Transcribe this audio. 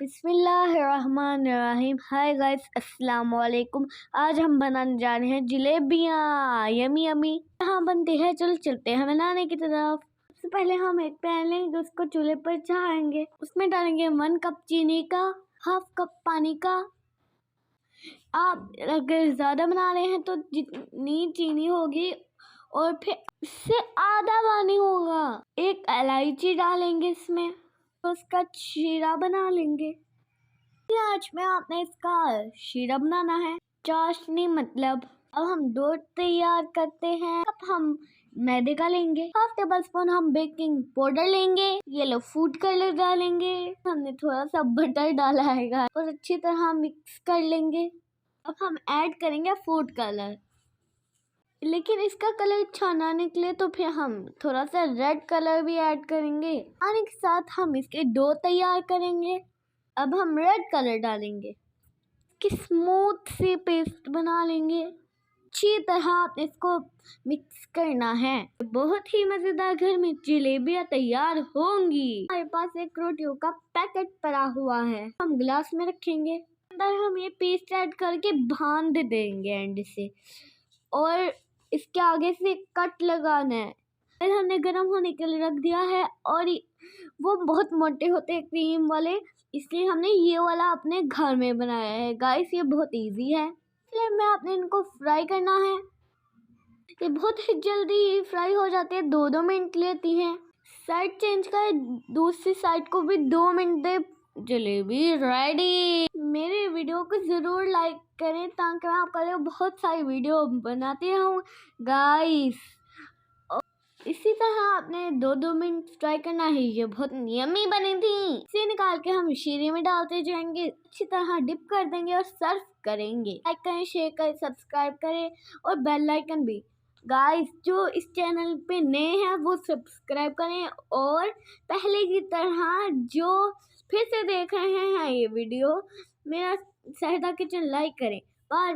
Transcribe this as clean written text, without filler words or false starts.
बिस्मिल्लाहिर्रहमानिर्रहीम। Hi guys, अस्सलाम वालेकुम। आज हम बनाने जा रहे हैं जलेबियाँ। यमी यमी यहाँ बनती है। चलो चलते हैं बनाने की तरफ। सबसे पहले हम एक पैन लेंगे, उसको चूल्हे पर चढ़ाएंगे। उसमें डालेंगे 1 कप चीनी का, 1/2 कप पानी का। आप अगर ज़्यादा बना रहे हैं तो जितनी चीनी होगी और फिर इससे आधा पानी होगा। एक इलायची डालेंगे इसमें, तो उसका शीरा बना लेंगे। आज में आपने इसका शीरा बनाना है, चाशनी मतलब। अब हम दूध तैयार करते हैं। अब हम मैदे का लेंगे, 1/2 टेबलस्पून हम बेकिंग पाउडर लेंगे, येलो फूड कलर डालेंगे। हमने थोड़ा सा बटर डाला है और अच्छी तरह मिक्स कर लेंगे। अब हम ऐड करेंगे फूड कलर, लेकिन इसका कलर अच्छा ना निकले तो फिर हम थोड़ा सा रेड कलर भी ऐड करेंगे। पानी के साथ हम इसके डो तैयार करेंगे। अब हम रेड कलर डालेंगे कि स्मूथ सी पेस्ट बना लेंगे। अच्छी तरह आपने इसको मिक्स करना है। बहुत ही मज़ेदार घर में जलेबियाँ तैयार होंगी। हमारे पास एक रोटियों का पैकेट पड़ा हुआ है, हम ग्लास में रखेंगे। अंदर हम ये पेस्ट ऐड करके बांध देंगे एंड से, और इसके आगे से कट लगाना है। फिर हमने गर्म होने के लिए रख दिया है, और वो बहुत मोटे होते हैं क्रीम वाले, इसलिए हमने ये वाला अपने घर में बनाया है। गाइस, ये बहुत इजी है। इसलिए में आपने इनको फ्राई करना है। ये बहुत ही जल्दी फ्राई हो जाते हैं, 2-2 मिनट लेती हैं। साइड चेंज करें, दूसरी साइड को भी 2 मिनट दे। जलेबी रेडी। मेरे वीडियो को ज़रूर लाइक करें ताकि मैं आपके लिए बहुत सारी वीडियो बनाती हूँ गाइस। इसी तरह आपने 2-2 मिनट फ्राई करना है। ये बहुत यम्मी बनी थी। इसे निकाल के हम शीरे में डालते जाएंगे, अच्छी तरह डिप कर देंगे और सर्व करेंगे। लाइक करें, शेयर करें, सब्सक्राइब करें और बेल आइकन भी। गाइस, जो इस चैनल पे नए हैं वो सब्सक्राइब करें, और पहले की तरह जो फिर से देख रहे हैं ये वीडियो, मेरा सहदा किचन लाइक करें। बाय।